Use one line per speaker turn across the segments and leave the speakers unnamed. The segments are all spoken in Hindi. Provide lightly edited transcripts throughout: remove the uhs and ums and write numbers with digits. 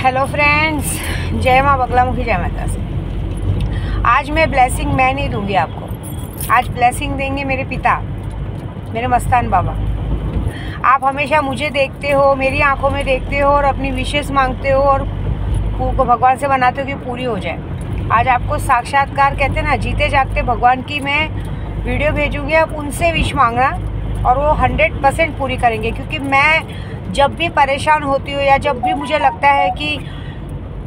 हेलो फ्रेंड्स, जय माँ बगलामुखी, जय माता से। आज मैं ब्लेसिंग मैं नहीं दूंगी आपको, आज ब्लेसिंग देंगे मेरे पिता, मेरे मस्तान बाबा। आप हमेशा मुझे देखते हो, मेरी आंखों में देखते हो और अपनी विशेष मांगते हो और को भगवान से बनाते हो कि पूरी हो जाए। आज आपको साक्षात्कार कहते हैं ना, जीते जागते भगवान की मैं वीडियो भेजूँगी। आप उनसे विश मांगना और वो 100% पूरी करेंगे। क्योंकि मैं जब भी परेशान होती हूँ या जब भी मुझे लगता है कि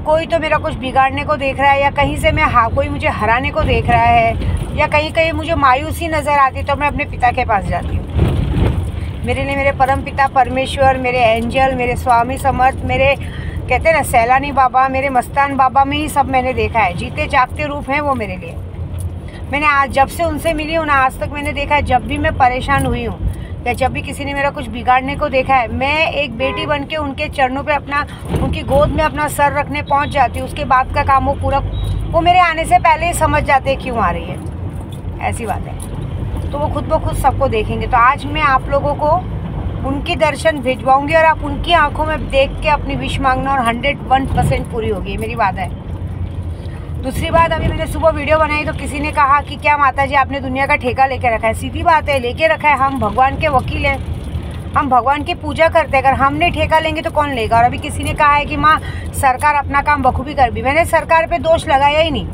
कोई तो मेरा कुछ बिगाड़ने को देख रहा है या कहीं से कोई मुझे हराने को देख रहा है या कहीं कहीं मुझे मायूसी नज़र आती, तो मैं अपने पिता के पास जाती हूँ। मेरे लिए मेरे परम पिता परमेश्वर, मेरे एंजल, मेरे स्वामी समर्थ, मेरे कहते हैं ना सैलानी बाबा, मेरे मस्तान बाबा में ही सब मैंने देखा है। जीते जागते रूप हैं वो मेरे लिए। मैंने आज जब से उनसे मिली हूँ ना, आज तक मैंने देखा है, जब भी मैं परेशान हुई हूँ या जब भी किसी ने मेरा कुछ बिगाड़ने को देखा है, मैं एक बेटी बन के उनके चरणों पे उनकी गोद में अपना सर रखने पहुंच जाती हूँ। उसके बाद का काम वो मेरे आने से पहले ही समझ जाते हैं क्यों आ रही है। ऐसी बात है, तो वो खुद ब खुद सबको देखेंगे। तो आज मैं आप लोगों को उनके दर्शन भिजवाऊँगी और आप उनकी आंखों में देख के अपनी विश मांगना और 101% पूरी होगी, मेरी बात है। दूसरी बात, अभी मैंने सुबह वीडियो बनाई तो किसी ने कहा कि क्या माता जी आपने दुनिया का ठेका लेके रखा है। सीधी बात है, लेके रखा है। हम भगवान के वकील हैं, हम भगवान की पूजा करते हैं। अगर हम नहीं ठेका लेंगे तो कौन लेगा। और अभी किसी ने कहा है कि माँ सरकार अपना काम बखूबी कर भी। मैंने सरकार पे दोष लगाया ही नहीं,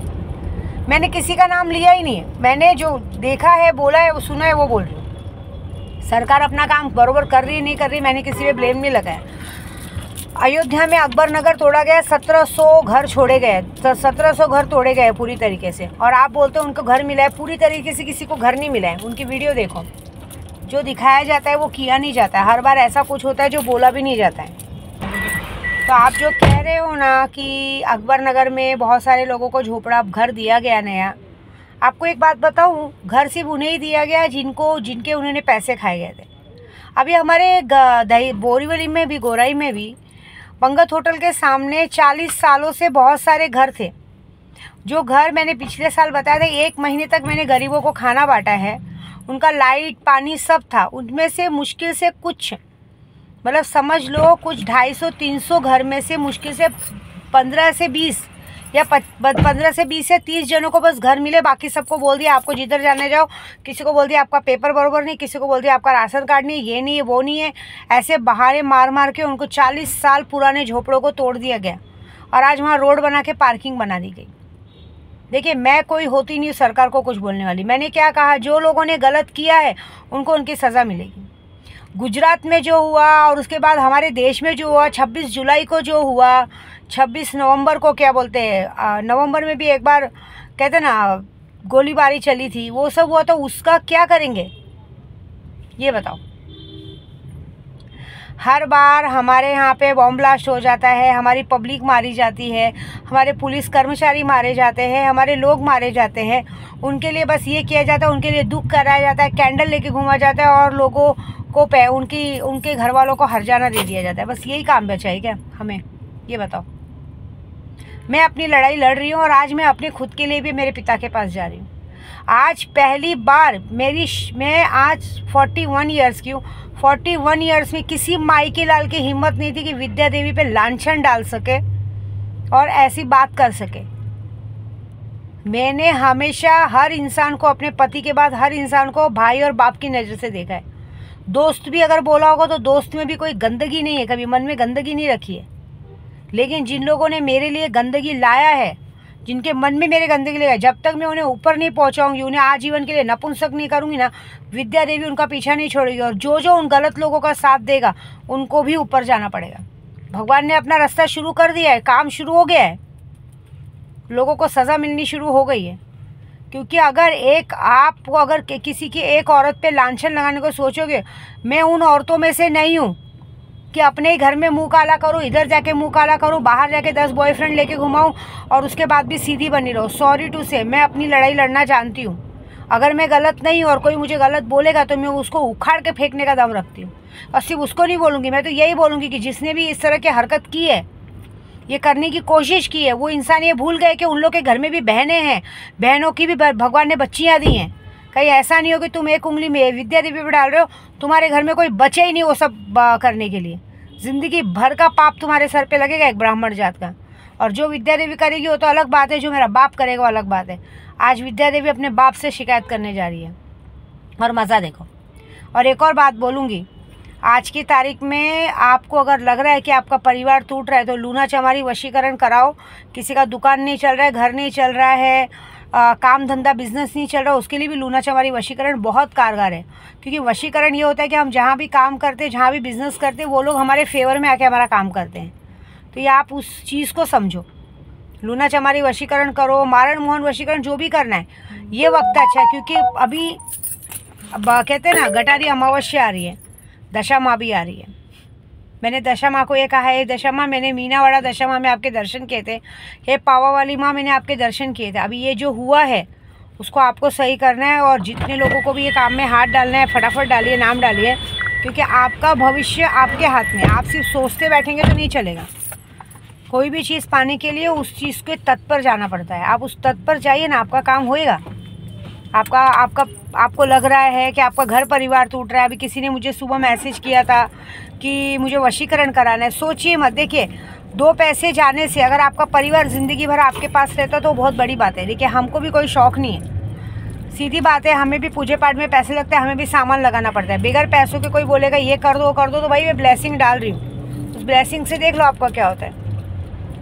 मैंने किसी का नाम लिया ही नहीं। मैंने जो देखा है, बोला है, वो सुना है, वो बोल रही हूँ। सरकार अपना काम बरोबर कर रही है नहीं कर रही, मैंने किसी पे ब्लेम नहीं लगाया। अयोध्या में अकबर नगर तोड़ा गया, 1700 घर छोड़े गए, 1700 घर तोड़े गए पूरी तरीके से। और आप बोलते हो उनको घर मिला है, पूरी तरीके से किसी को घर नहीं मिला है। उनकी वीडियो देखो, जो दिखाया जाता है वो किया नहीं जाता है। हर बार ऐसा कुछ होता है जो बोला भी नहीं जाता है। तो आप जो कह रहे हो ना कि अकबर नगर में बहुत सारे लोगों को झोपड़ा घर दिया गया नया, आपको एक बात बताऊँ, घर सिर्फ उन्हें ही दिया गया जिनके उन्होंने पैसे खाए गए थे। अभी हमारे बोरीवली में भी, गोराई में भी, पंगत होटल के सामने 40 सालों से बहुत सारे घर थे। जो घर मैंने पिछले साल बताया था, 1 महीने तक मैंने गरीबों को खाना बांटा है, उनका लाइट पानी सब था। उनमें से मुश्किल से कुछ, मतलब समझ लो कुछ 250-300 घर में से मुश्किल से 15 से 20 या 15 से 20 या 30 जनों को बस घर मिले। बाकी सबको बोल दिया आपको जिधर जाने जाओ। किसी को बोल दिया आपका पेपर बरोबर नहीं, किसी को बोल दिया आपका राशन कार्ड नहीं, ये नहीं है, वो नहीं है। ऐसे बहारे मार मार के उनको 40 साल पुराने झोपड़ों को तोड़ दिया गया और आज वहाँ रोड बना के पार्किंग बना दी गई। देखिए, मैं कोई होती नहीं सरकार को कुछ बोलने वाली। मैंने क्या कहा, जो लोगों ने गलत किया है उनको उनकी सज़ा मिलेगी। गुजरात में जो हुआ और उसके बाद हमारे देश में जो हुआ, 26 जुलाई को जो हुआ, 26 नवंबर को क्या बोलते हैं, नवंबर में भी एक बार कहते ना गोलीबारी चली थी, वो सब हुआ, तो उसका क्या करेंगे ये बताओ। हर बार हमारे यहाँ पे बॉम्ब ब्लास्ट हो जाता है, हमारी पब्लिक मारी जाती है, हमारे पुलिस कर्मचारी मारे जाते हैं, हमारे लोग मारे जाते हैं। उनके लिए बस ये किया जाता है, उनके लिए दुख कराया जाता है, कैंडल लेके घूमा जाता है और लोगों को उनके घर वालों को हर्जाना दे दिया जाता है। बस यही काम बचा है क्या हमें, ये बताओ। मैं अपनी लड़ाई लड़ रही हूँ और आज मैं अपने खुद के लिए भी मेरे पिता के पास जा रही हूँ। आज पहली बार मैं आज 41 ईयर्स की हूँ। 41 ईयर्स में किसी माई के लाल की हिम्मत नहीं थी कि विद्या देवी पे लांछन डाल सके और ऐसी बात कर सके। मैंने हमेशा हर इंसान को, अपने पति के बाद हर इंसान को भाई और बाप की नज़र से देखा है। दोस्त भी अगर बोला होगा तो दोस्त में भी कोई गंदगी नहीं है, कभी मन में गंदगी नहीं रखी है। लेकिन जिन लोगों ने मेरे लिए गंदगी लाया है, जिनके मन में मेरे गंदगी लगा, जब तक मैं उन्हें ऊपर नहीं पहुंचाऊंगी, उन्हें आजीवन के लिए नपुंसक नहीं करूंगी ना, विद्या देवी उनका पीछा नहीं छोड़ेगी। और जो उन गलत लोगों का साथ देगा उनको भी ऊपर जाना पड़ेगा। भगवान ने अपना रास्ता शुरू कर दिया है, काम शुरू हो गया है, लोगों को सज़ा मिलनी शुरू हो गई है। क्योंकि अगर किसी की एक औरत पे लांछन लगाने को सोचोगे, मैं उन औरतों में से नहीं हूँ कि अपने ही घर में मुंह काला करूँ, इधर जाके मुंह काला करूँ, बाहर जाके 10 बॉयफ्रेंड लेके घुमाऊँ और उसके बाद भी सीधी बनी रहूँ। सॉरी टू से, मैं अपनी लड़ाई लड़ना जानती हूँ। अगर मैं गलत नहीं हूँ और कोई मुझे गलत बोलेगा तो मैं उसको उखाड़ के फेंकने का दम रखती हूँ। और सिर्फ उसको नहीं बोलूँगी, मैं तो यही बोलूँगी कि जिसने भी इस तरह की हरकत की है, ये करने की कोशिश की है, वो इंसान ये भूल गए कि उन लोग के घर में भी बहनें हैं, बहनों की भी भगवान ने बच्चियाँ दी हैं। कहीं ऐसा नहीं हो कि तुम एक उंगली में विद्या देवी पे डाल रहे हो, तुम्हारे घर में कोई बचे ही नहीं वो सब करने के लिए। ज़िंदगी भर का पाप तुम्हारे सर पे लगेगा एक ब्राह्मण जात का। और जो विद्या देवी करेगी वो तो अलग बात है, जो मेरा बाप करेगा वो अलग बात है। आज विद्या देवी अपने बाप से शिकायत करने जा रही है और मज़ा देखो। और एक और बात बोलूँगी, आज की तारीख में आपको अगर लग रहा है कि आपका परिवार टूट रहा है तो लूना चमारी वशीकरण कराओ। किसी का दुकान नहीं चल रहा है, घर नहीं चल रहा है, काम धंधा बिजनेस नहीं चल रहा, उसके लिए भी लूना चमारी वशीकरण बहुत कारगर है। क्योंकि वशीकरण ये होता है कि हम जहाँ भी काम करते, जहाँ भी बिजनेस करते, वो लोग हमारे फेवर में आके हमारा काम करते हैं। तो ये आप उस चीज़ को समझो। लूना चमारी वशीकरण करो, मारण मोहन वशीकरण, जो भी करना है, ये वक्त अच्छा है। क्योंकि अभी अब कहते हैं ना, गटारी अमावस्या आ रही है, दशा माँ भी आ रही है। मैंने दशा माँ को ये कहा है, दशा माँ मैंने मीनावाड़ा दशा माँ में आपके दर्शन किए थे, हे पावा वाली माँ मैंने आपके दर्शन किए थे। अभी ये जो हुआ है उसको आपको सही करना है। और जितने लोगों को भी ये काम में हाथ डालना है, फटाफट डालिए, नाम डालिए, क्योंकि आपका भविष्य आपके हाथ में। आप सिर्फ सोचते बैठेंगे तो नहीं चलेगा। कोई भी चीज़ पाने के लिए उस चीज़ के तत्पर जाना पड़ता है। आप उस तत्पर जाइए ना, आपका काम होएगा। आपको लग रहा है कि आपका घर परिवार टूट रहा है। अभी किसी ने मुझे सुबह मैसेज किया था कि मुझे वशीकरण कराना है। सोचिए मत, देखिए 2 पैसे जाने से अगर आपका परिवार ज़िंदगी भर आपके पास रहता तो बहुत बड़ी बात है। देखिए हमको भी कोई शौक़ नहीं है, सीधी बात है, हमें भी पूजे पाठ में पैसे लगते हैं, हमें भी सामान लगाना पड़ता है। बगैर पैसों के कोई बोलेगा ये कर दो वो कर दो, तो भाई मैं ब्लेसिंग डाल रही हूँ, उस ब्लेसिंग से देख लो आपका क्या होता है।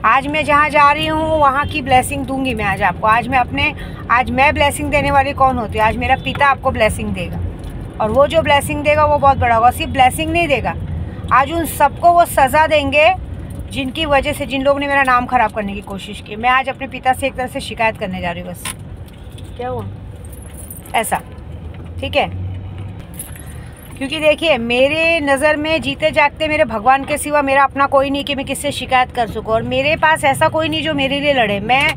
आज मैं जहाँ जा रही हूँ वहाँ की ब्लेसिंग दूंगी मैं आज आपको। आज मैं ब्लेसिंग देने वाली कौन होती है? आज मेरा पिता आपको ब्लेसिंग देगा, और वो जो ब्लेसिंग देगा वो बहुत बड़ा होगा। सिर्फ ब्लेसिंग नहीं देगा, आज उन सबको वो सज़ा देंगे जिनकी वजह से, जिन लोगों ने मेरा नाम ख़राब करने की कोशिश की। मैं आज अपने पिता से एक तरह से शिकायत करने जा रही हूँ। बस क्या हुआ ऐसा, ठीक है? क्योंकि देखिए मेरे नज़र में जीते जागते मेरे भगवान के सिवा मेरा अपना कोई नहीं कि मैं किससे शिकायत कर सकूँ। और मेरे पास ऐसा कोई नहीं जो मेरे लिए लड़े। मैं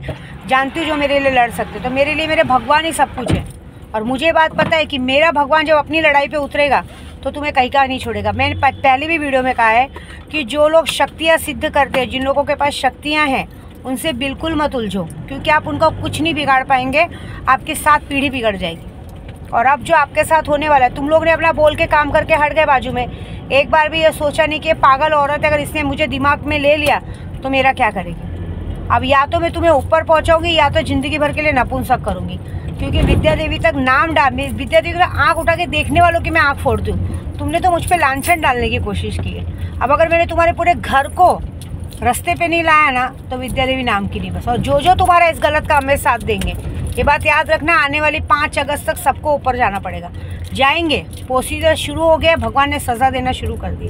जानती हूँ जो मेरे लिए लड़ सकते, तो मेरे लिए मेरे भगवान ही सब कुछ है। और मुझे बात पता है कि मेरा भगवान जब अपनी लड़ाई पे उतरेगा तो तुम्हें कहीं का नहीं छोड़ेगा। मैंने पहले भी वीडियो में कहा है कि जो लोग शक्तियाँ सिद्ध करते हैं, जिन लोगों के पास शक्तियाँ हैं, उनसे बिल्कुल मत उलझो, क्योंकि आप उनका कुछ नहीं बिगाड़ पाएंगे। आपकी 7 पीढ़ी बिगड़ जाएगी। और अब जो आपके साथ होने वाला है, तुम लोग ने अपना बोल के काम करके हट गए बाजू में। एक बार भी ये सोचा नहीं कि पागल औरत है, अगर इसने मुझे दिमाग में ले लिया तो मेरा क्या करेगी। अब या तो मैं तुम्हें ऊपर पहुंचाऊंगी या तो ज़िंदगी भर के लिए नपुंसक करूंगी। क्योंकि विद्या देवी तक नाम डाल, विद्या देवी का आँख उठा के देखने वालों की मैं आँख फोड़ दूँ। तुमने तो मुझ पर लांछन डालने की कोशिश की है। अब अगर मैंने तुम्हारे पूरे घर को रास्ते पे नहीं लाया ना तो विद्या देवी नाम की नहीं बस। और जो तुम्हारा इस गलत काम में साथ देंगे, ये बात याद रखना, आने वाली 5 अगस्त तक सबको ऊपर जाना पड़ेगा। जाएंगे, प्रोसीजर शुरू हो गया, भगवान ने सज़ा देना शुरू कर दी।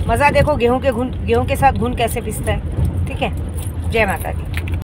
मज़ा देखो गेहूं के साथ घुन कैसे पिसता है। ठीक है, जय माता दी।